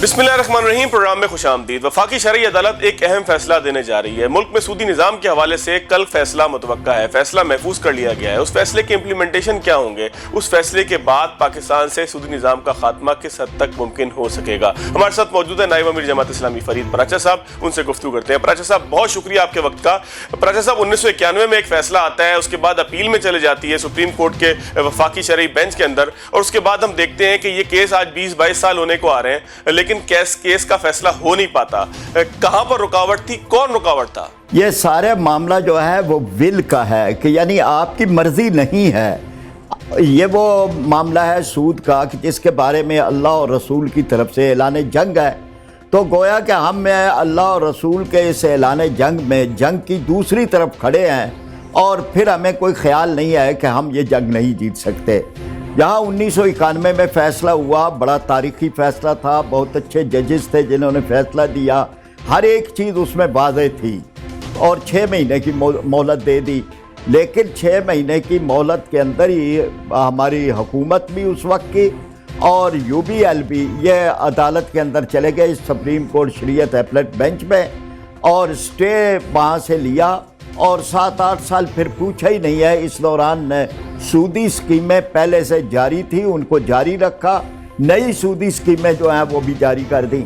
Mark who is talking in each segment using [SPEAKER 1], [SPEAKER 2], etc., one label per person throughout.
[SPEAKER 1] बिस्मिल्लाहिर्रहमानिर्रहीम। प्रोग्राम में खुश आमदीद। वफाकी शरई अदालत एक अहम फैसला देने जा रही है। मुल्क में सूदी निज़ाम के हवाले से कल फैसला मुतवक्का है। फैसला महफूज कर लिया गया है। उस फैसले के इम्प्लीमेंटेशन क्या होंगे, उस फैसले के बाद पाकिस्तान से सूदी निज़ाम का खात्मा किस हद तक मुमकिन हो सकेगा। हमारे साथ मौजूद है नायब अमीर जमात इस्लामी फरीद पराचा साहब, उनसे गुफ्तगू करते हैं। पराचा साहब, बहुत शुक्रिया आपके वक्त का। पराचा साहब, 1991 में एक फैसला आता है, उसके बाद अपील में चले जाती है सुप्रीम कोर्ट के वफाकी शरई बेंच के अंदर, और उसके बाद हम देखते हैं कि ये केस आज 20-22 साल होने को आ रहे हैं, लेकिन केस का फैसला हो नहीं पाता। कहां पर रुकावट थी, कौन रुकावट था?
[SPEAKER 2] ये सारे मामला जो है वो विल का है कि यानी आपकी मर्जी नहीं है। ये वो मामला है सूद का कि जिसके बारे में अल्लाह और रसूल की तरफ से ऐलान जंग है। तो गोया कि हम अल्लाह और रसूल के इस ऐलान जंग में जंग की दूसरी तरफ खड़े हैं, और फिर हमें कोई ख्याल नहीं है कि हम ये जंग नहीं जीत सकते। यहाँ 1991 में फ़ैसला हुआ, बड़ा तारीख़ी फ़ैसला था। बहुत अच्छे जजेस थे जिन्होंने फ़ैसला दिया, हर एक चीज़ उसमें वाज़ेह थी, और 6 महीने की मोहलत दे दी। लेकिन 6 महीने की मोहलत के अंदर ही हमारी हुकूमत भी उस वक्त की और UBL भी ये अदालत के अंदर चले गए, सुप्रीम कोर्ट शरीयत अपीलेट बेंच में, और स्टे वहाँ से लिया, और 7-8 साल फिर पूछा ही नहीं है। इस दौरान सूदी स्कीमें पहले से जारी थी, उनको जारी रखा, नई सूदी स्कीमें जो हैं वो भी जारी कर दी।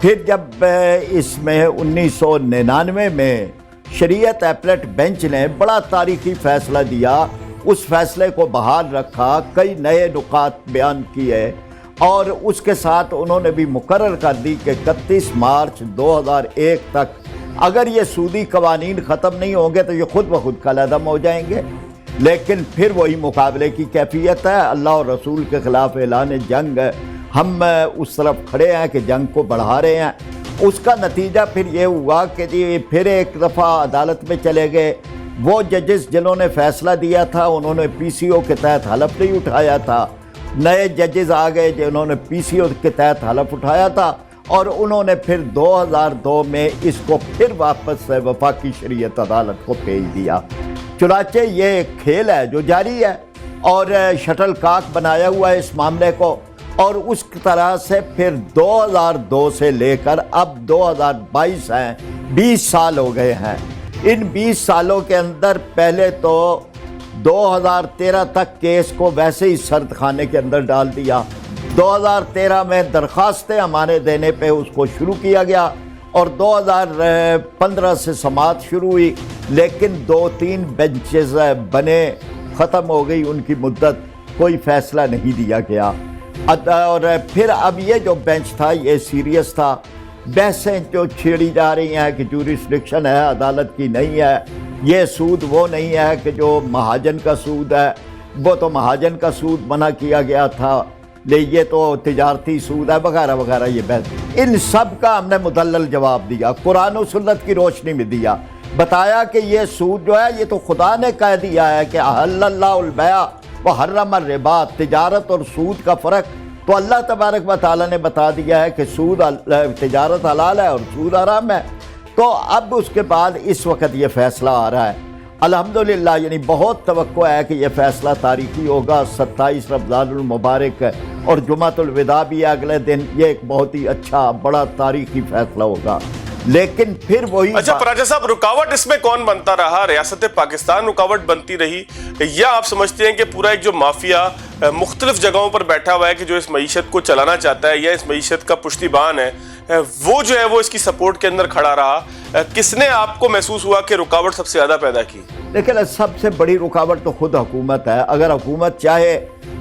[SPEAKER 2] फिर जब इसमें 1999 में शरीयत अपीलेट बेंच ने बड़ा तारीख़ी फ़ैसला दिया, उस फैसले को बहाल रखा, कई नए नुकात बयान किए, और उसके साथ उन्होंने भी मुकर्रर कर दी कि 31 मार्च 2001 तक अगर ये सूदी कवानीन ख़त्म नहीं होंगे तो ये खुद ब खुद कलअदम हो जाएंगे। लेकिन फिर वही मुकाबले की कैफियत है, अल्लाह और रसूल के ख़िलाफ़ ऐलान जंग, हम उस तरफ खड़े हैं कि जंग को बढ़ा रहे हैं। उसका नतीजा फिर ये हुआ कि जी फिर एक दफ़ा अदालत में चले गए। वो जजेस जिन्होंने फ़ैसला दिया था उन्होंने PCO के तहत हलफ नहीं उठाया था, नए जजेस आ गए जिन्होंने PCO के तहत हलफ उठाया था, और उन्होंने फिर 2002 में इसको फिर वापस वफाकी शरीयत अदालत को भेज दिया। चुनाचे ये एक खेल है जो जारी है, और शटल कॉक बनाया हुआ है इस मामले को, और उस तरह से फिर 2002 से लेकर अब 2022 हैं, 20 साल हो गए हैं। इन 20 सालों के अंदर पहले तो 2013 तक केस को वैसे ही सर्द खाने के अंदर डाल दिया। 2013 में दरख्वास्तें हमारे देने पे उसको शुरू किया गया, और 2015 से समाअत शुरू हुई, लेकिन 2-3 बेंचेस बने, ख़त्म हो गई उनकी मुद्दत, कोई फ़ैसला नहीं दिया गया। और फिर अब ये जो बेंच था ये सीरियस था। बहसें जो छेड़ी जा रही हैं कि जुरिस्डिक्शन है, अदालत की नहीं है, ये सूद वो नहीं है कि जो महाजन का सूद है, वो तो महाजन का सूद मना किया गया था, ले ये तो तिजारती सूद है, वगैरह वगैरह। ये बहस, इन सब का हमने मुदल्लल जवाब दिया, कुरान और सुन्नत की रोशनी में दिया, बताया कि ये सूद जो है ये तो खुदा ने कह दिया है कि अहल्लल्लाहुल बैअ व हर्रमर रिबा, तिजारत और सूद का फ़र्क तो अल्लाह तबारक व तआला ने बता दिया है कि सूद तिजारत हलाल है और सूद हराम है। तो अब उसके बाद इस वक्त ये फ़ैसला आ रहा है, अल्हम्दुलिल्लाह, यानी बहुत तवक्को है कि यह फ़ैसला तारीख़ी होगा। 27 रमज़ानुल मुबारक और जुमातुल विदा भी है अगले दिन, ये एक बहुत ही अच्छा बड़ा तारीख़ी फ़ैसला होगा। लेकिन फिर वही
[SPEAKER 1] अच्छा पराचा साहब, रुकावट इसमें कौन बनता रहा? रियासत पाकिस्तान रुकावट बनती रही, या आप समझते हैं कि पूरा एक जो माफिया मुख्तलिफ जगहों पर बैठा हुआ है कि जो इस मईशत को चलाना चाहता है या इस मईशत का पुश्तिबान है, वो जो है वो इसकी सपोर्ट के अंदर खड़ा रहा? किसने आपको महसूस हुआ कि रुकावट सबसे ज़्यादा पैदा की?
[SPEAKER 2] लेकिन सबसे बड़ी रुकावट तो खुद हुकूमत है। अगर हुकूमत चाहे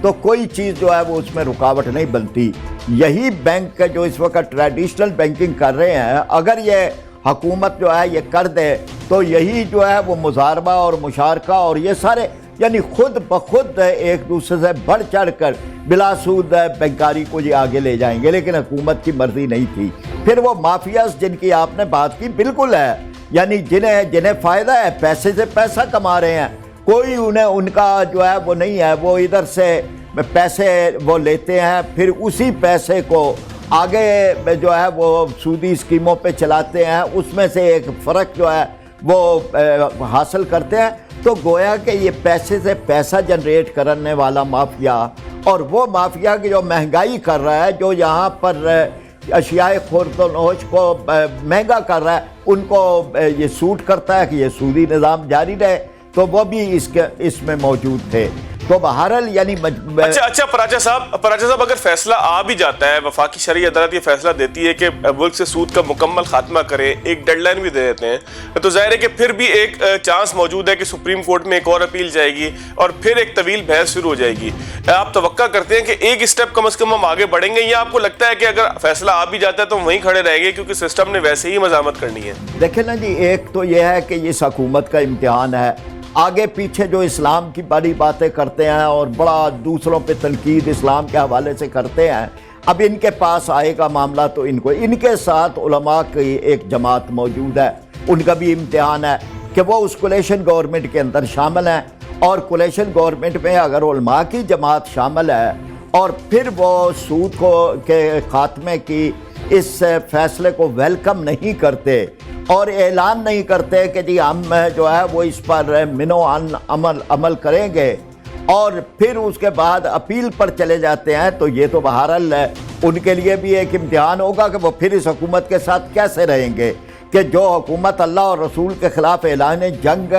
[SPEAKER 2] तो कोई चीज़ जो है वो उसमें रुकावट नहीं बनती। यही बैंक जो इस वक्त ट्रेडिशनल बैंकिंग कर रहे हैं, अगर ये हुकूमत जो है ये कर दे तो यही जो है वो मुजारबा और मुशारका और ये सारे यानी खुद ब खुद एक दूसरे से बढ़ चढ़ कर बिलासूद बैंकारी को ये आगे ले जाएंगे। लेकिन हुकूमत की मर्जी नहीं थी। फिर वो माफियाज जिनकी आपने बात की, बिल्कुल है, यानी जिन्हें फ़ायदा है, पैसे से पैसा कमा रहे हैं, कोई उन्हें उनका जो है वो नहीं है, वो इधर से पैसे वो लेते हैं, फिर उसी पैसे को आगे जो है वो सूदी स्कीमों पे चलाते हैं, उसमें से एक फ़र्क जो है वो हासिल करते हैं। तो गोया कि ये पैसे से पैसा जनरेट करने वाला माफिया, और वो माफिया की जो महंगाई कर रहा है, जो यहाँ पर अशियाए खुर्द और नोश को महंगा कर रहा है, उनको ये सूट करता है कि ये सूदी निज़ाम जारी रहे, तो वो भी इसमें मौजूद थे। तो बहरहाल यानी
[SPEAKER 1] अच्छा पराजा साहब, अगर फैसला आ भी जाता है, वफाकी शरई अदालत ये फैसला देती है कि मुल्क से सूद का मुकम्मल खात्मा करें, एक डेडलाइन भी दे देते हैं, तो जाहिर है कि फिर भी एक चांस मौजूद है कि सुप्रीम कोर्ट में एक और अपील जाएगी और फिर एक तवील बहस शुरू हो जाएगी। आप तवक्का करते हैं कि एक स्टेप कम से कम हम आगे बढ़ेंगे, या आपको लगता है कि अगर फैसला आ भी जाता है तो हम वहीं खड़े रहेंगे क्योंकि सिस्टम ने वैसे ही मजामत करनी है?
[SPEAKER 2] देखें ना जी, एक तो यह है कि इस हुकूमत का इम्तिहान है, आगे पीछे जो इस्लाम की बड़ी बातें करते हैं और बड़ा दूसरों पे तनकीद इस्लाम के हवाले से करते हैं, अब इनके पास आएगा मामला तो इनके साथ उलमा की एक जमात मौजूद है, उनका भी इम्तिहान है कि वो उस कोलेशन गवर्नमेंट के अंदर शामिल हैं, और कोलेशन गवर्नमेंट में अगर उलमा की जमात शामिल है और फिर वो सूद के खात्मे की इस फैसले को वेलकम नहीं करते और ऐलान नहीं करते कि जी हम जो है वो इस पर मिनो अमल करेंगे, और फिर उसके बाद अपील पर चले जाते हैं, तो ये तो बहरहाल उनके लिए भी एक इम्तिहान होगा कि वो फिर इस हुकूमत के साथ कैसे रहेंगे, कि जो हुकूमत अल्लाह और रसूल के ख़िलाफ़ ऐलान जंग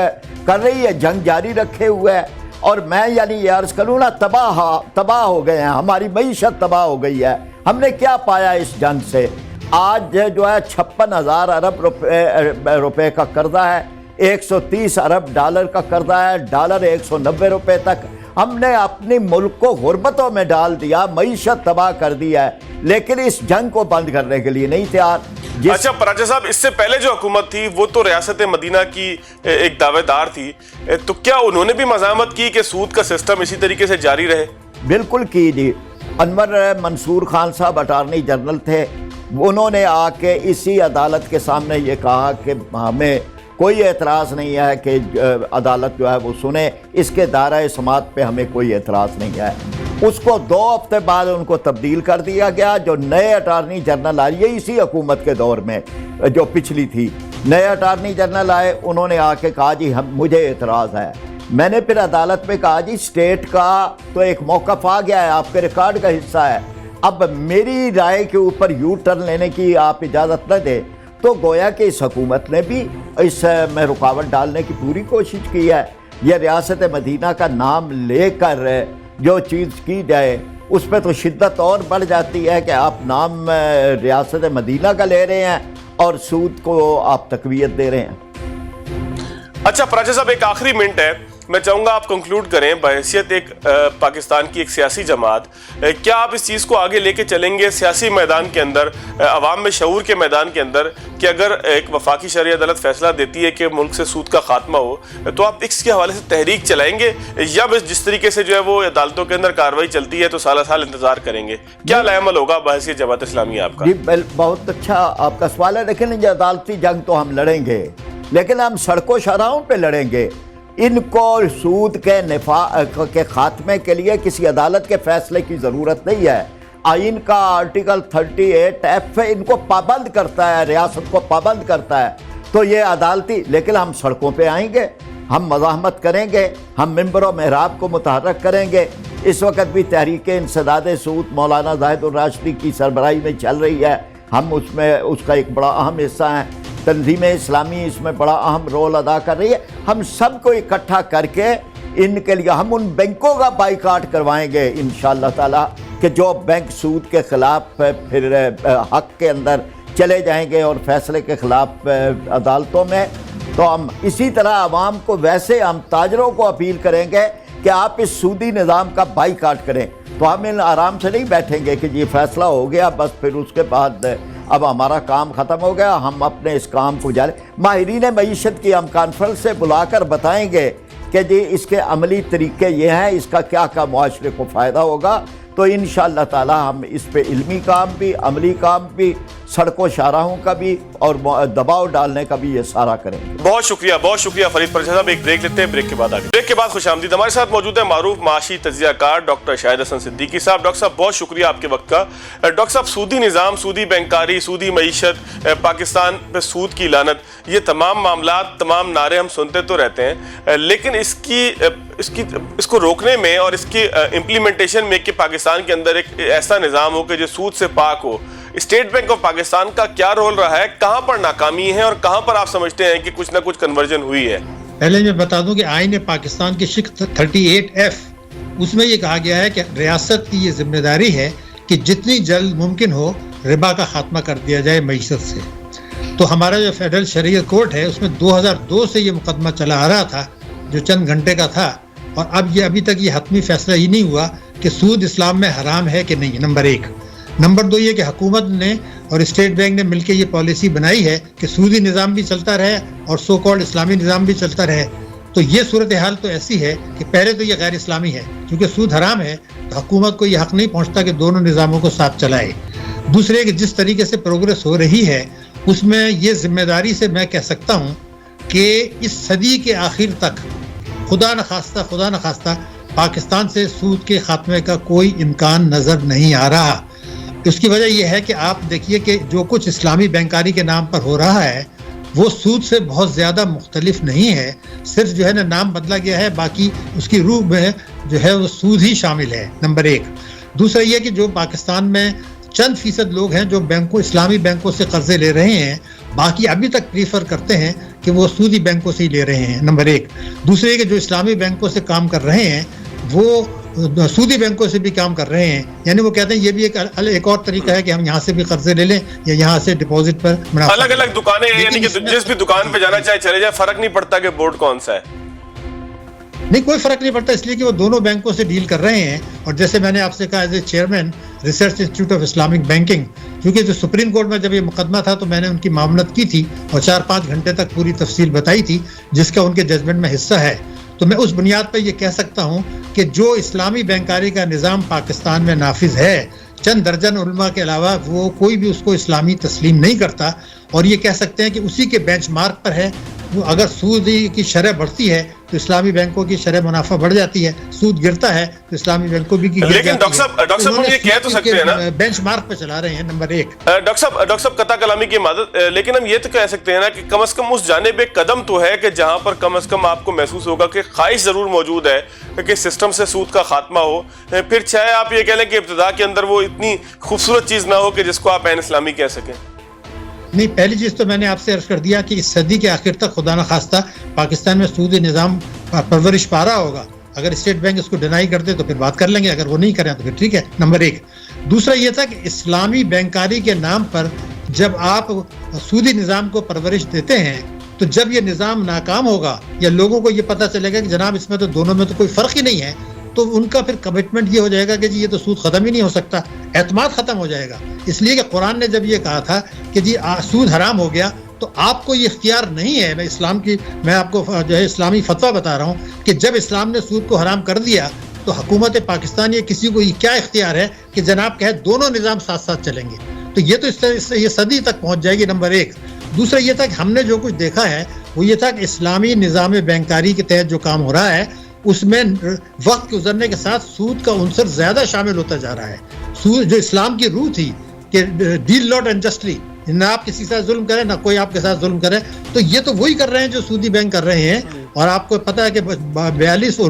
[SPEAKER 2] कर रही है, जंग जारी रखे हुए है। और मैं यानी ये अर्ज़ करूँ ना, तबाह हो गए हैं, हमारी मईशत तबाह हो गई है। हमने क्या पाया इस जंग से? आज जो है 56,000 अरब रुपए का कर्जा है, 130 अरब डॉलर का कर्जा है, डॉलर 190 रुपए तक। हमने अपने मुल्क को गुर्बतों में डाल दिया, मईशत तबाह कर दिया है, लेकिन इस जंग को बंद करने के लिए नहीं तैयार।
[SPEAKER 1] अच्छा पराजा साहब, इससे पहले जो हुकूमत थी वो तो रियासत मदीना की एक दावेदार थी, तो क्या उन्होंने भी मज़ामत की कि सूद का सिस्टम इसी तरीके से जारी रहे?
[SPEAKER 2] बिल्कुल की जी। अनवर मंसूर खान साहब अटारनी जनरल थे, उन्होंने आके इसी अदालत के सामने ये कहा कि हमें कोई एतराज़ नहीं है कि अदालत जो है वो सुने, इसके दायरा समात पे हमें कोई एतराज़ नहीं है। उसको 2 हफ्ते बाद उनको तब्दील कर दिया गया। जो नए अटारनी जनरल आए, ये इसी हुकूमत के दौर में जो पिछली थी, नए अटारनी जनरल आए, उन्होंने आके कहा जी मुझे एतराज़ है। मैंने फिर अदालत में कहा जी स्टेट का तो एक मौक़िफ़ आ गया है, आपके रिकॉर्ड का हिस्सा है, अब मेरी राय के ऊपर यू टर्न लेने की आप इजाज़त न दें। तो गोया कि इस हुकूमत ने भी इसमें रुकावट डालने की पूरी कोशिश की है। यह रियासत मदीना का नाम लेकर जो चीज़ की जाए उस पर तो शिद्दत और बढ़ जाती है कि आप नाम रियासत मदीना का ले रहे हैं और सूद को आप तकवीयत दे रहे हैं।
[SPEAKER 1] अच्छा पराजा साहब, एक आखिरी मिनट है, मैं चाहूँगा आप कंक्लूड करें बहैसियत एक पाकिस्तान की एक सियासी जमात, क्या आप इस चीज़ को आगे लेके चलेंगे सियासी मैदान के अंदर, अवाम में शऊर के मैदान के अंदर, कि अगर एक वफाकी शरई अदालत फैसला देती है कि मुल्क से सूद का खात्मा हो, तो आप इसके हवाले से तहरीक चलाएंगे, या बस जिस तरीके से जो है वो अदालतों के अंदर कार्रवाई चलती है तो साल साल इंतजार करेंगे? क्या लाएमल होगा बहैसियत जमात इस्लामी आपका?
[SPEAKER 2] जी बहुत अच्छा आपका सवाल है। लेकिन अदालती जंग तो हम लड़ेंगे, लेकिन हम सड़कों शाहराहों पे लड़ेंगे। इनको सूद के खात्मे के लिए किसी अदालत के फैसले की ज़रूरत नहीं है। आइन का आर्टिकल 38F इनको पाबंद करता है, रियासत को पाबंद करता है, तो ये अदालती, लेकिन हम सड़कों पे आएंगे, हम मज़ाहमत करेंगे, हम मिंबर और महराब को मुतहर्रिक करेंगे। इस वक्त भी तहरीक इंसदाद सूद मौलाना ज़ाहिद राशिदी की सरबराही में चल रही है, हम उसमें उसका एक बड़ा अहम हिस्सा है। तंजीम इस्लामी इसमें बड़ा अहम रोल अदा कर रही है। हम सबको इकट्ठा करके इनके लिए हम उन बैंकों का बाइकाट करवाएंगे इंशाअल्लाह ताला, कि जो बैंक सूद के ख़िलाफ़ फिर हक के अंदर चले जाएंगे और फैसले के ख़िलाफ़ अदालतों में। तो हम इसी तरह आवाम को, वैसे हम ताजरों को अपील करेंगे कि आप इस सूदी निज़ाम का बाइकाट करें। तो हम इन आराम से नहीं बैठेंगे कि ये फैसला हो गया बस फिर उसके बाद अब हमारा काम ख़त्म हो गया, हम अपने इस काम को जारी। माहिरीन मईशत की हम कॉन्फ्रेंस से बुलाकर बताएंगे कि जी इसके अमली तरीके ये हैं, इसका क्या क्या मुआशरे को फ़ायदा होगा। तो इंशाअल्लाह ताला हम इस पे इल्मी काम भी, अमली काम भी, सड़कों शाहराहों का भी और दबाव डालने का भी ये सारा करेंगे।
[SPEAKER 1] बहुत शुक्रिया फरीद परवेज़ साहब। एक ब्रेक लेते हैं, ब्रेक के बाद आगे। ब्रेक के बाद खुशामदीद। हमारे साथ मौजूद है मारूफ माशी तज्ज़ियाकार डॉक्टर शाहिद हसन सिद्दीकी साहब। डॉक्टर साहब बहुत शुक्रिया आपके वक्त का। डॉक्टर साहब, सूदी निज़ाम, सूदी बैंकारी, सूदी मईशत, पाकिस्तान पे सूद की लानत, ये तमाम मामलात, तमाम नारे हम सुनते तो रहते हैं, लेकिन इसको रोकने में और इसकी इम्प्लीमेंटेशन में कि पाकिस्तान के अंदर एक ऐसा निज़ाम हो कि जो सूद से पाक हो, اسٹیٹ بینک آف پاکستان کا کیا رول رہا ہے, کہاں پر ناکامی ہے اور کہاں پر آپ سمجھتے ہیں کہ کچھ نہ کچھ کنورژن ہوئی ہے؟
[SPEAKER 3] پہلے میں بتا دوں کہ آئین پاکستان کی شق 38F اس میں یہ کہا گیا ہے کہ ریاست کی یہ ذمہ داری ہے کہ جتنی جلد ممکن ہو ربا کا خاتمہ کر دیا جائے معیشت سے. تو ہمارا جو فیڈرل شریعت کورٹ ہے اس میں 2002 سے یہ مقدمہ چلا آ رہا تھا جو چند گھنٹے کا تھا, اور اب یہ ابھی تک یہ حتمی فیصلہ ہی نہیں ہوا کہ سود اسلام میں حرام ہے کہ نہیں, نمبر 1. نمبر 2 یہ کہ حکومت نے اور اسٹیٹ بینک نے مل کے یہ پالیسی بنائی ہے کہ سودی نظام بھی چلتا رہے اور سو کالڈ اسلامی نظام بھی چلتا رہے. تو یہ صورتحال تو ایسی ہے کہ پہلے تو یہ غیر اسلامی ہے, کیونکہ سود حرام ہے تو حکومت کو یہ حق نہیں پہنچتا کہ دونوں نظاموں کو ساتھ چلائے. دوسرے کہ جس طریقے سے پروگریس ہو رہی ہے اس میں یہ ذمہ داری سے میں کہہ سکتا ہوں کہ اس صدی کے آخر تک خدا نخواستہ پاکستان سے سود کے خاتمے کا کوئی امکان نظر نہیں آ رہا. اس کی وجہ یہ ہے کہ آپ دیکھیے کہ جو کچھ اسلامی بینکاری کے نام پر ہو رہا ہے وہ سود سے بہت زیادہ مختلف نہیں ہے, صرف جو ہے نا نام بدلا گیا ہے, باقی اس کی روح میں جو ہے وہ سود ہی شامل ہے, نمبر 1. دوسرا یہ کہ جو پاکستان میں چند فیصد لوگ ہیں جو اسلامی بینکوں سے قرضے لے رہے ہیں, باقی ابھی تک پریفر کرتے ہیں کہ وہ سودی بینکوں سے ہی لے رہے ہیں, نمبر 1. دوسرے کہ جو اسلامی بینکوں سے کام کر رہے ہیں وہ سودی بینکوں سے بھی کام کر رہے ہیں, یعنی وہ کہتے ہیں یہ بھی ایک اور طریقہ ہے کہ ہم یہاں سے بھی قرضے لے لیں یا یہاں سے ڈپازٹ پر
[SPEAKER 1] الگ الگ دکانیں ہیں, یعنی کہ جس بھی دکان پہ جانا چاہے چلے جائے, فرق نہیں پڑتا کہ بورڈ کون سا ہے.
[SPEAKER 3] نہیں, کوئی فرق نہیں پڑتا, اس لیے کہ وہ دونوں بینکوں سے ڈیل کر رہے ہیں. اور جیسے میں نے آپ سے کہا as a chairman research institute of Islamic banking, کیونکہ جو سپریم کورٹ میں جب یہ مقدمہ تھا تو میں نے ان کی معاملت کی تھی اور 4-5 گھنٹے تک پوری تفصیل بتائی تھی جس کا ان کے ججمنٹ میں حصہ ہے. تو میں اس بنیاد پر یہ کہہ سکتا ہوں کہ جو اسلامی بینکاری کا نظام پاکستان میں نافذ ہے, چند درجن علماء کے علاوہ وہ کوئی بھی اس کو اسلامی تسلیم نہیں کرتا, اور یہ کہہ سکتے ہیں کہ اسی کے بینچ مارک پر ہے. اگر سود کی شرح بڑھتی ہے تو اسلامی بینکوں کی شرح منافع بڑھ جاتی ہے, سود گرتا ہے تو اسلامی بینکوں بھی کی.
[SPEAKER 1] لیکن ڈاکٹر صاحب ہم یہ کہہ تو سکتے ہیں نا,
[SPEAKER 3] بینچ مارک پہ چلا رہے ہیں, نمبر 1.
[SPEAKER 1] ڈاکٹر صاحب قطع کلامی کی مدد, لیکن ہم یہ تو کہہ سکتے ہیں نا کہ کم از کم اس جانب ایک قدم تو ہے کہ جہاں پر کم از کم آپ کو محسوس ہوگا کہ خواہش ضرور موجود ہے کہ سسٹم سے سود کا خاتمہ ہو, پھر چاہے آپ یہ کہہ لیں کہ ابتدا کے اندر وہ اتنی خوبصورت چیز نہ ہو کہ جس کو آپ عین اسلامی کہہ سکیں.
[SPEAKER 3] نہیں, پہلی چیز تو میں نے آپ سے عرض کر دیا کہ اس صدی کے آخر تک خدا نخواستہ پاکستان میں سودی نظام پرورش پا رہا ہوگا. اگر اسٹیٹ بینک اس کو ڈینائی کر دے تو پھر بات کر لیں گے, اگر وہ نہیں کریں تو پھر ٹھیک ہے, نمبر 1. دوسرا یہ تھا کہ اسلامی بینکاری کے نام پر جب آپ سودی نظام کو پرورش دیتے ہیں تو جب یہ نظام ناکام ہوگا یا لوگوں کو یہ پتہ چلے گا کہ جناب اس میں تو دونوں میں تو کوئی فرق ہی نہیں ہے, تو ان کا پھر کمٹمنٹ یہ ہو جائے گا کہ جی یہ تو سود ختم ہی نہیں ہو سکتا, اعتماد ختم ہو جائے گا. اس لیے کہ قرآن نے جب یہ کہا تھا کہ جی سود حرام ہو گیا تو آپ کو یہ اختیار نہیں ہے. میں آپ کو جو ہے اسلامی فتویٰ بتا رہا ہوں کہ جب اسلام نے سود کو حرام کر دیا تو حکومت پاکستان یہ کسی کو یہ کیا اختیار ہے کہ جناب کہے دونوں نظام ساتھ ساتھ چلیں گے, تو یہ تو اس سے یہ صدی تک پہنچ جائے گی, نمبر 1. دوسرا یہ تھا کہ ہم نے جو کچھ دیکھا ہے وہ یہ تھا کہ اسلامی نظام بینکاری کے تحت جو کام ہو رہا ہے اس میں وقت گزرنے کے ساتھ سود کا عنصر زیادہ شامل ہوتا جا رہا ہے. سود جو اسلام کی روح تھی کہ ڈیل ناٹ انجسٹلی, نہ آپ کسی کے ساتھ ظلم کریں نہ کوئی آپ کے ساتھ ظلم کرے, تو یہ تو وہی کر رہے ہیں جو سودی بینک کر رہے ہیں. اور آپ کو پتہ ہے کہ 42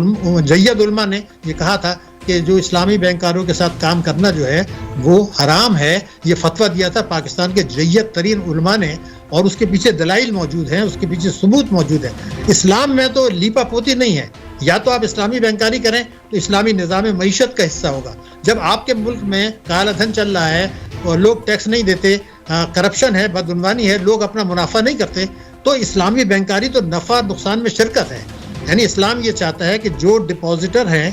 [SPEAKER 3] جید علماء نے یہ کہا تھا کہ جو اسلامی بینکاروں کے ساتھ کام کرنا جو ہے وہ حرام ہے. یہ فتویٰ دیا تھا پاکستان کے جید ترین علماء نے, اور اس کے پیچھے دلائل موجود ہیں, اس کے پیچھے ثبوت موجود ہے. اسلام میں تو لیپا پوتی نہیں ہے, یا تو آپ اسلامی بینکاری کریں تو اسلامی نظام معیشت کا حصہ ہوگا. جب آپ کے ملک میں کالا دھن چل رہا ہے اور لوگ ٹیکس نہیں دیتے, کرپشن ہے, بدعنوانی ہے, لوگ اپنا منافع نہیں کرتے, تو اسلامی بینکاری تو نفع نقصان میں شرکت ہے. یعنی اسلام یہ چاہتا ہے کہ جو ڈپازیٹر ہیں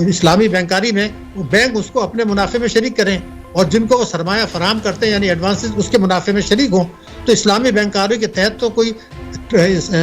[SPEAKER 3] اسلامی بینکاری میں وہ بینک اس کو اپنے منافع میں شریک کریں, اور جن کو وہ سرمایہ فراہم کرتے ہیں یعنی ایڈوانسز اس کے منافع میں شریک ہوں. تو اسلامی بینکاری کے تحت تو کوئی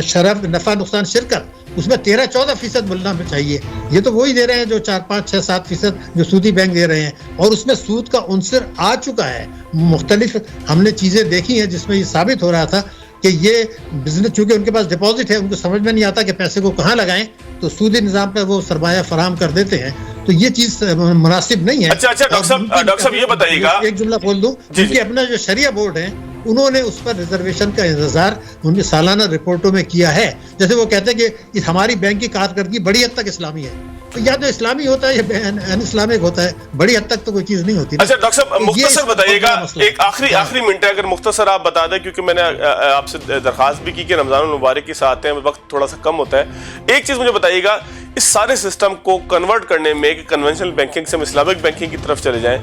[SPEAKER 3] شرف نفع نقصان شرکت اس میں 13-14% ملنا چاہیے. یہ تو وہی دے رہے ہیں جو 4-5-6-7% جو سودی بینک دے رہے ہیں, اور اس میں سود کا عنصر آ چکا ہے. مختلف ہم نے چیزیں دیکھی ہیں جس میں یہ ثابت ہو رہا تھا کہ یہ بزنس چونکہ ان کے پاس ڈپازٹ ہے, ان کو سمجھ میں نہیں آتا کہ پیسے کو کہاں لگائیں, تو سودی نظام پہ وہ سرمایہ فراہم کر دیتے ہیں. تو یہ چیز مناسب نہیں ہے.
[SPEAKER 1] اچھا ڈاکٹر صاحب یہ بتائیے گا,
[SPEAKER 3] ایک جملہ بول دوں, کہ اپنا جو شریعہ بورڈ ہے انہوں نے اس پر ریزرویشن کا انتظار ان کی سالانہ رپورٹوں میں کیا ہے. جیسے وہ کہتے ہیں کہ ہماری بینک کی کارکردگی بڑی حد تک اسلامی ہے. या तो इस्लामी होता है या अन इस्लामिक होता है, बड़ी हद तक तो कोई चीज़ नहीं होती।
[SPEAKER 1] अच्छा डॉक्टर साहब, मुख्तसर बताइएगा, एक
[SPEAKER 3] हाँ।
[SPEAKER 1] आखिरी मिनट है, अगर मुख्तसर आप बता दें, क्योंकि मैंने आपसे दरख्वास्त भी की कि रमज़ान मुबारक के साथ हैं, वक्त थोड़ा सा कम होता है। एक चीज़ मुझे बताइएगा, इस सारे सिस्टम को कन्वर्ट करने में कि कन्वेंशनल बैंकिंग से हम इस्लामिक बैंकिंग की तरफ चले जाएं,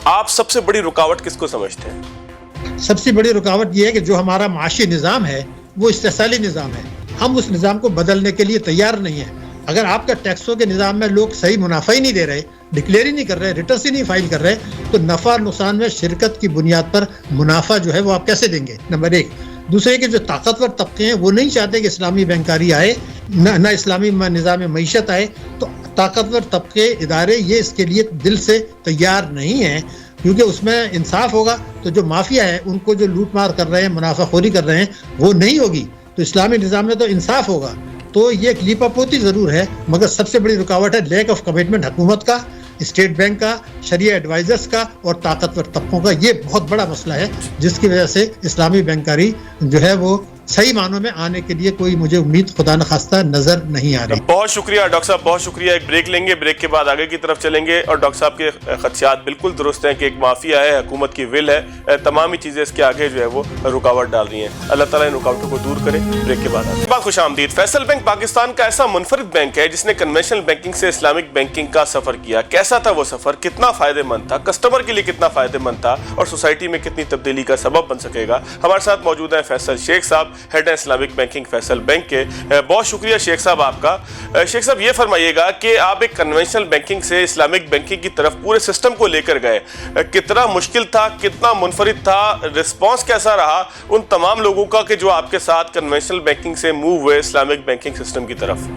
[SPEAKER 1] आप सबसे बड़ी रुकावट किसको समझते हैं?
[SPEAKER 3] सबसे बड़ी रुकावट ये है कि जो हमारा माशी निज़ाम है वो इस्तिसाली निज़ाम है, हम उस निज़ाम को बदलने के लिए तैयार नहीं है। अगर आपका टैक्सों के निज़ाम में लोग सही मुनाफा ही नहीं दे रहे, डिक्लेयर ही नहीं कर रहे, रिटर्न्स ही नहीं फाइल कर रहे, तो नफ़ा नुकसान में शिरकत की बुनियाद पर मुनाफा जो है वो आप कैसे देंगे? नंबर एक। दूसरे के जो ताकतवर तबके हैं वो नहीं चाहते कि इस्लामी बैंकारी आए, न इस्लामी निज़ाम मईशत आए, तो ताकतवर तबके इदारे ये इसके लिए दिल से तैयार नहीं हैं, क्योंकि उसमें इंसाफ होगा तो जो माफिया है उनको जो लूट मार कर रहे हैं, मुनाफाखोरी कर रहे हैं, वो नहीं होगी। तो इस्लामी निज़ाम में तो इंसाफ होगा। तो ये एक लीपापोती ज़रूर है, मगर सबसे बड़ी रुकावट है लैक ऑफ कमिटमेंट हुकूमत का, स्टेट बैंक का, शरिया एडवाइजर्स का और ताकतवर तबकों का। ये बहुत बड़ा मसला है जिसकी वजह से इस्लामी बैंकारी जो है वो सही मानों में आने के लिए कोई मुझे उम्मीद खुदा न खास्ता नजर नहीं आ रही।
[SPEAKER 1] बहुत शुक्रिया डॉक्टर साहब, बहुत शुक्रिया। एक ब्रेक लेंगे, ब्रेक के बाद आगे की तरफ चलेंगे। और डॉक्टर साहब के खदशात बिल्कुल दुरुस्त हैं कि एक माफिया है, हुकूमत की विल है, तमाम ही चीज़ें इसके आगे जो है वो रुकावट डाल रही हैं। अल्लाह ताला इन रुकावटों को दूर करे। ब्रेक के बाद आगे खुश आमदीद। फैसल बैंक पाकिस्तान का ऐसा मुनफरिद बैंक है जिसने कन्वेंशनल बैंकिंग से इस्लामिक बैंकिंग का सफर किया। कैसा था वो सफर, कितना फायदेमंद था, कस्टमर के लिए कितना फायदेमंद था और सोसाइटी में कितनी तब्दीली का सबब बन सकेगा? हमारे साथ मौजूद हैं फैसल शेख साहब, head Islamic banking Faisal bank के। बहुत शुक्रिया शेख साहब आपका। शेख साहब, ये फरमाइएगा कि आप एक कन्वेंशनल बैंकिंग से इस्लामिक बैंकिंग की तरफ पूरे सिस्टम को लेकर गए, कितना मुश्किल था, कितना मुनफरिद था, रिस्पांस कैसा रहा उन तमाम लोगों का कि जो आपके साथ कन्वेंशनल बैंकिंग से मूव हुए इस्लामिक बैंकिंग सिस्टम की तरफ?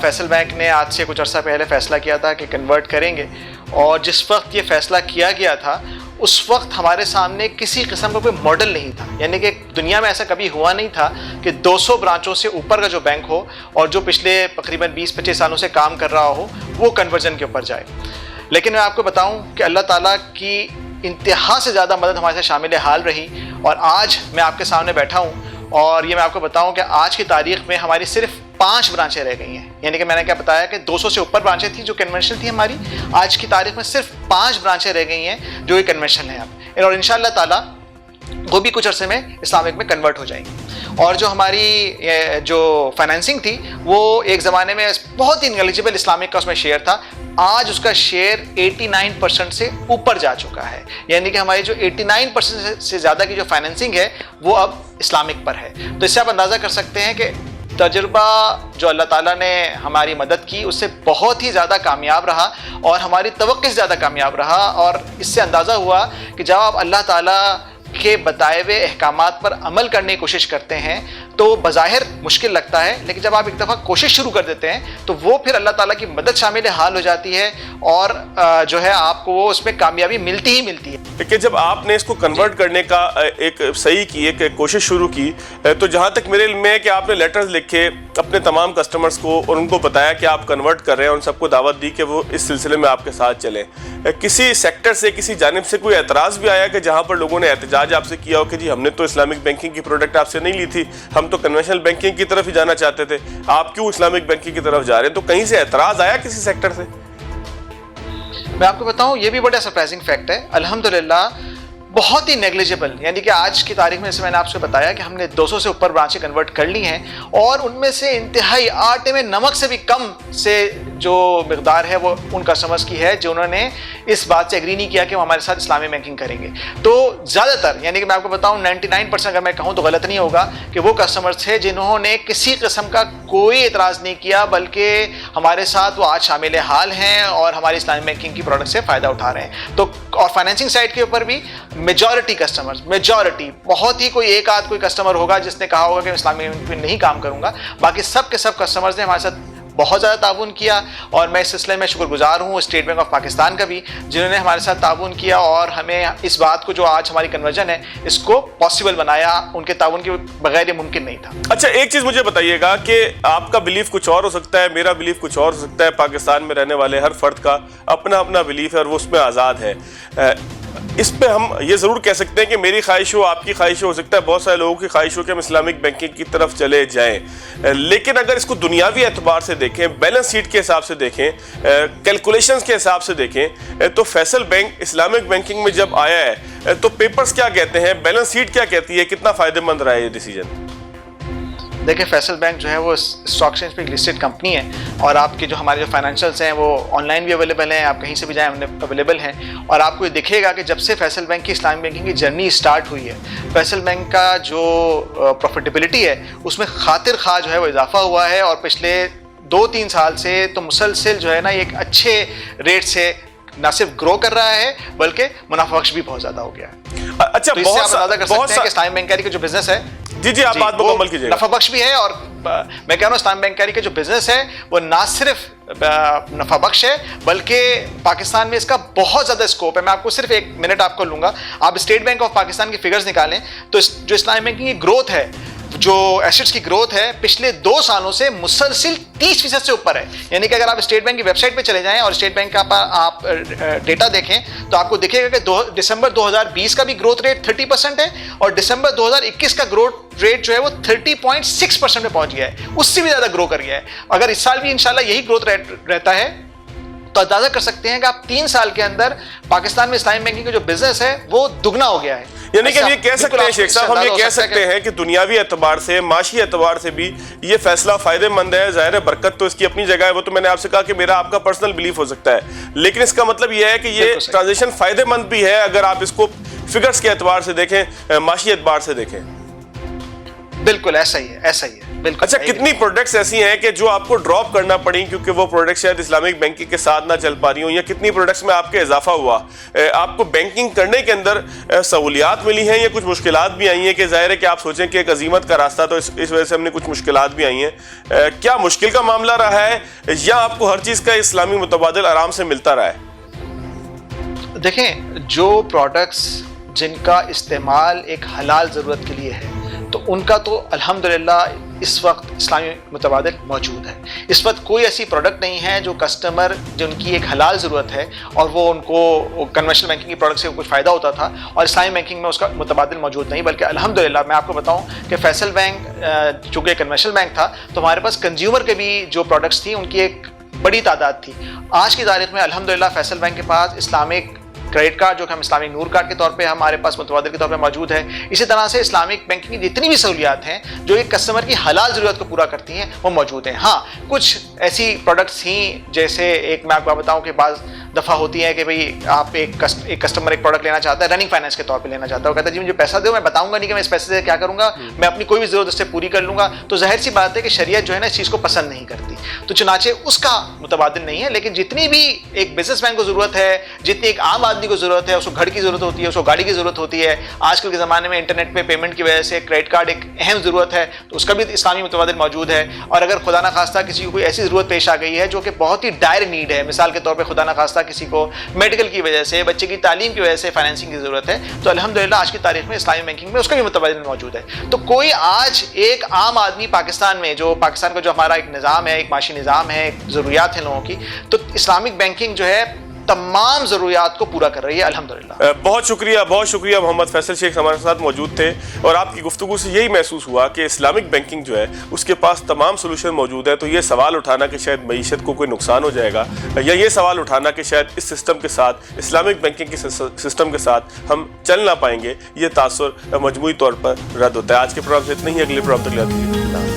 [SPEAKER 4] फैसल बैंक ने आज से कुछ अर्सा पहले फैसला किया था कि कन्वर्ट करेंगे, और जिस वक्त ये फैसला किया गया था उस वक्त हमारे सामने किसी किस्म का कोई मॉडल नहीं था। यानी कि दुनिया में ऐसा कभी हुआ नहीं था कि 200 ब्रांचों से ऊपर का जो बैंक हो और जो पिछले तकरीबन 20-25 सालों से काम कर रहा हो वो कन्वर्जन के ऊपर जाए। लेकिन मैं आपको बताऊं कि अल्लाह ताला की इंतहा से ज़्यादा मदद हमारे साथ शामिल हाल रही, और आज मैं आपके सामने बैठा हूँ और ये मैं आपको बताऊं कि आज की तारीख में हमारी सिर्फ 5 ब्रांचें रह गई हैं। यानी कि मैंने क्या बताया कि 200 से ऊपर ब्रांचें थी जो कन्वेंशनल थी हमारी, आज की तारीख में सिर्फ 5 ब्रांचें रह गई हैं जो ये कन्वेंशनल हैं अब, और इंशाअल्लाह ताला वो भी कुछ अरसे में इस्लामिक में कन्वर्ट हो जाएंगी। और जो हमारी जो फाइनेंसिंग थी वो एक ज़माने में बहुत ही नेग्लिजिबल इस्लामिक का उसमें शेयर था, आज उसका शेयर 89% से ऊपर जा चुका है। यानी कि हमारी जो 89% से ज़्यादा की जो फाइनेंसिंग है वो अब इस्लामिक पर है। तो इससे आप अंदाज़ा कर सकते हैं कि तजुर्बा जो अल्लाह ताला ने हमारी मदद की उससे बहुत ही ज़्यादा कामयाब रहा और हमारी तवक्को से ज़्यादा कामयाब रहा। और इससे अंदाज़ा हुआ कि जब आप अल्लाह ताला के बताए हुए अहकामात पर अमल करने की कोशिश करते हैं तो बज़ाहिर मुश्किल लगता है, लेकिन जब आप एक दफ़ा कोशिश शुरू कर देते हैं तो वो फिर अल्लाह ताला की मदद शामिल हाल हो जाती है और जो है आपको वो उसमें कामयाबी मिलती ही मिलती है।
[SPEAKER 1] देखिए, जब आपने इसको कन्वर्ट करने का एक सही की एक कोशिश शुरू की तो जहाँ तक मेरे इल्म में है कि आपने लेटर्स लिखे अपने तमाम कस्टमर्स को और उनको बताया कि आप कन्वर्ट कर रहे हैं, उन सबको दावत दी कि वो इस सिलसिले में आपके साथ चलें। किसी सेक्टर से, किसी जानिब से कोई एतराज़ भी आया कि जहाँ पर लोगों ने एहतजाज आपसे किया हो कि जी हमने तो इस्लामिक बैंकिंग की प्रोडक्ट आपसे नहीं ली थी, हम तो कन्वेंशनल बैंकिंग की तरफ ही जाना चाहते थे, आप क्यों इस्लामिक बैंकिंग की तरफ जा रहे हैं? तो कहीं से एतराज़ आया किसी सेक्टर से?
[SPEAKER 4] मैं आपको बताऊं, ये भी बड़ा सरप्राइजिंग फैक्ट है। अल्हम्दुलिल्लाह बहुत ही नेग्लिजिबल, यानी कि आज की तारीख में जैसे मैंने आपसे बताया कि हमने 200 से ऊपर ब्रांचें कन्वर्ट कर ली हैं और उनमें से इंतहाई आटे में नमक से भी कम से जो मिकदार है वो उन कस्टमर्स की है जिन्होंने इस बात से एग्री नहीं किया कि वो हमारे साथ इस्लामी बैंकिंग करेंगे। तो ज़्यादातर, यानी कि मैं आपको बताऊं 99% अगर मैं कहूँ तो गलत नहीं होगा कि वो कस्टमर्स थे जिन्होंने किसी किस्म का कोई एतराज़ नहीं किया, बल्कि हमारे साथ वो आज शामिल हाल हैं और हमारी इस्लामी बैंकिंग की प्रोडक्ट से फ़ायदा उठा रहे हैं। तो और फाइनेंसिंग साइड के ऊपर भी मेजॉरिटी कस्टमर्स, मेजॉरिटी, बहुत ही कोई एक आध कोई कस्टमर होगा जिसने कहा होगा कि मैं इस्लामी बैंक में नहीं काम करूंगा, बाकी सब के सब कस्टमर्स ने हमारे साथ बहुत ज़्यादा ताउन किया। और मैं इस सिलसिले में शुक्रगुजार हूँ स्टेट बैंक ऑफ पाकिस्तान का भी, जिन्होंने हमारे साथ ताउन किया और हमें इस बात को जो आज हमारी कन्वर्जन है इसको पॉसिबल बनाया। उनके ताउन के बगैर ये मुमकिन नहीं था।
[SPEAKER 1] अच्छा, एक चीज़ मुझे बताइएगा कि आपका बिलीफ कुछ और हो सकता है, मेरा बिलीफ कुछ और हो सकता है, पाकिस्तान में रहने वाले हर फर्द का अपना अपना बिलीफ है और वो उसमें आज़ाद है। اس پہ ہم یہ ضرور کہہ سکتے ہیں کہ میری خواہش ہو، آپ کی خواہش ہو سکتا ہے بہت سارے لوگوں کی خواہش ہو کہ ہم اسلامک بینکنگ کی طرف چلے جائیں، لیکن اگر اس کو دنیاوی اعتبار سے دیکھیں، بیلنس شیٹ کے حساب سے دیکھیں، کیلکولیشنز کے حساب سے دیکھیں، تو فیصل بینک اسلامک بینکنگ میں جب آیا ہے تو پیپرز کیا کہتے ہیں، بیلنس شیٹ کیا کہتی ہے، کتنا فائدہ مند رہا ہے یہ ڈیسیجن؟
[SPEAKER 4] دیکھیں فیصل بینک جو ہے وہ اسٹاک ایکسچینج پہ لسٹڈ کمپنی ہے، اور آپ کے جو ہمارے جو فائنینشیلس ہیں وہ آن لائن بھی اویلیبل ہیں، آپ کہیں سے بھی جائیں اویلیبل ہیں، اور آپ کو یہ دکھے گا کہ جب سے فیصل بینک کی اسلامک بینکنگ کی جرنی اسٹارٹ ہوئی ہے، فیصل بینک کا جو پروفیٹیبلٹی ہے اس میں خاطر خواہ جو ہے وہ اضافہ ہوا ہے، اور پچھلے 2-3 سال سے تو مسلسل جو ہے نا ایک اچھے ریٹ سے نہ صرف گرو کر رہا ہے بلکہ منافع بخش بھی بہت زیادہ ہو گیا ہے۔
[SPEAKER 1] اچھا،
[SPEAKER 4] تو اس سے آپ اندازہ کر سکتے ہیں کہ اسلامک بینکاری کا جو بزنس ہے
[SPEAKER 1] جی آپ بات مکمل کیجیے گا۔
[SPEAKER 4] نفع بخش بھی ہے، اور میں کہہ رہا ہوں اسلامک بینکاری کا جو بزنس ہے وہ نہ صرف نفع بخش ہے بلکہ پاکستان میں اس کا بہت زیادہ اسکوپ ہے۔ میں آپ کو صرف 1 منٹ آپ کو لوں گا، آپ اسٹیٹ بینک آف پاکستان کی فگرز نکالیں تو جو اسلامک بینکنگ کی گروتھ ہے، جو ایسٹس کی گروتھ ہے پچھلے 2 سالوں سے مسلسل 30% سے اوپر ہے، یعنی کہ اگر آپ اسٹیٹ بینک کی ویب سائٹ پہ چلے جائیں اور اسٹیٹ بینک کا آپ ڈیٹا دیکھیں تو آپ کو دکھے گا کہ دسمبر 2020 کا بھی گروتھ ریٹ 30% ہے، اور دسمبر 2021 کا گروتھ ریٹ جو ہے وہ 30.6% پہ پہنچ گیا ہے، اس سے بھی زیادہ گرو کر گیا ہے۔ اگر اس سال بھی انشاءاللہ یہی گروتھ ریٹ رہتا ہے تو اندازہ کر سکتے ہیں کہ آپ 3 سال کے اندر پاکستان میں اسلامک بینکنگ کا جو بزنس ہے وہ دگنا ہو گیا ہے۔
[SPEAKER 1] یعنی کہ ہم یہ کہہ سکتے ہیں شیخ صاحب، ہم یہ کہہ سکتے ہیں کہ دنیاوی اعتبار سے، معاشی اعتبار سے بھی یہ فیصلہ فائدہ مند ہے۔ ظاہر ہے برکت تو اس کی اپنی جگہ ہے، وہ تو میں نے آپ سے کہا کہ میرا آپ کا پرسنل بلیف ہو سکتا ہے، لیکن اس کا مطلب یہ ہے کہ یہ ٹرانزیکشن فائدہ مند بھی ہے اگر آپ اس کو فگرز کے اعتبار سے دیکھیں، معاشی اعتبار سے دیکھیں۔
[SPEAKER 4] بالکل ایسا ہی ہے، ایسا ہی ہے، بالکل۔
[SPEAKER 1] اچھا، کتنی پروڈکٹس ایسی ہیں کہ جو آپ کو ڈراپ کرنا پڑیں کیونکہ وہ پروڈکٹس شاید اسلامک بینکنگ کے ساتھ نہ چل پا رہی ہوں، یا کتنی پروڈکٹس میں آپ کے اضافہ ہوا، آپ کو بینکنگ کرنے کے اندر سہولیات ملی ہیں یا کچھ مشکلات بھی آئی ہیں؟ کہ ظاہر ہے کہ آپ سوچیں کہ ایک عزیمت کا راستہ، تو اس وجہ سے ہم نے کچھ مشکلات بھی آئی ہیں۔ کیا مشکل کا معاملہ رہا ہے یا آپ کو ہر چیز کا اسلامی متبادل آرام سے ملتا رہا ہے؟
[SPEAKER 4] دیکھیں، جو پروڈکٹس جن کا استعمال ایک حلال ضرورت کے لیے ہے تو ان کا تو الحمدللہ اس وقت اسلامی متبادل موجود ہے۔ اس وقت کوئی ایسی پروڈکٹ نہیں ہے جو کسٹمر جن کی ایک حلال ضرورت ہے اور وہ ان کو کنونشنل بینکنگ کی پروڈکٹ سے کچھ فائدہ ہوتا تھا اور اسلامی بینکنگ میں اس کا متبادل موجود نہیں، بلکہ الحمدللہ میں آپ کو بتاؤں کہ فیصل بینک چونکہ کنونشنل بینک تھا تو ہمارے پاس کنزیومر کے بھی جو پروڈکٹس تھیں ان کی ایک بڑی تعداد تھی۔ آج کی تاریخ میں الحمدللہ فیصل بینک کے پاس اسلامک کریڈٹ کارڈ جو کہ ہم اسلامک نور کارڈ کے طور پہ ہمارے پاس متبادل کے طور پہ موجود ہے، اسی طرح سے اسلامک بینکنگ کی جتنی بھی سہولیات ہیں جو ایک کسٹمر کی حلال ضرورت کو پورا کرتی ہیں وہ موجود ہیں۔ ہاں، کچھ ایسی پروڈکٹس ہیں جیسے ایک میں آپ کو بتاؤں کہ بعض دفعہ ہوتی ہے کہ بھئی آپ ایک کسٹمر ایک پروڈکٹ لینا چاہتا ہے، رننگ فائنینس کے طور پہ لینا چاہتا ہے، وہ کہتا ہے جی مجھے پیسہ دو، میں بتاؤں گا نہیں کہ میں اس پیسے سے کیا کروں گا، میں اپنی کوئی بھی ضرورت اس سے پوری کر لوں گا، تو ظاہر سی بات ہے کہ شریعت جو ہے نا اس چیز کو پسند نہیں کرتی، تو چنانچہ اس کا متبادل نہیں ہے۔ لیکن جتنی بھی ایک بزنس مین کو ضرورت ہے، جتنی ایک عام آدمی کو ضرورت ہے، اس کو گھر کی ضرورت ہوتی ہے، اس کو گاڑی کی ضرورت ہوتی ہے، آج کل کے زمانے میں انٹرنیٹ پہ پیمنٹ کی وجہ سے کریڈٹ کارڈ ایک اہم ضرورت ہے، تو اس کا بھی اسلامی متبادل موجود ہے۔ اور اگر خدا نخواستہ کسی کو کوئی ایسی ضرورت پیش آ گئی ہے جو کہ بہت ہی ڈائر نیڈ ہے، مثال کے طور پہ خدا نخواستہ کسی کو میڈیکل کی وجہ سے، بچے کی تعلیم کی وجہ سے فائنینسنگ کی ضرورت ہے، تو الحمدللہ آج کی تاریخ میں اسلامی بینکنگ میں اس کا بھی متبادل موجود ہے۔ تو کوئی آج ایک عام آدمی پاکستان میں، جو پاکستان کا جو ہمارا ایک نظام ہے، ایک معاشی نظام ہے، ایک ضروریات ہیں لوگوں کی، تو اسلامک بینکنگ جو ہے تمام ضروریات کو پورا کر رہی ہے الحمدللہ۔
[SPEAKER 1] بہت شکریہ محمد فیصل شیخ ہمارے ساتھ موجود تھے، اور آپ کی گفتگو سے یہی محسوس ہوا کہ اسلامک بینکنگ جو ہے اس کے پاس تمام سولوشن موجود ہے۔ تو یہ سوال اٹھانا کہ شاید معیشت کو کوئی نقصان ہو جائے گا، یا یہ سوال اٹھانا کہ شاید اس سسٹم کے ساتھ، اسلامک بینکنگ کے سسٹم کے ساتھ ہم چل نہ پائیں گے، یہ تاثر مجموعی طور پر رد ہوتا ہے۔ آج کے پروگرام سے اتنا ہی، اگلے پروگرام تک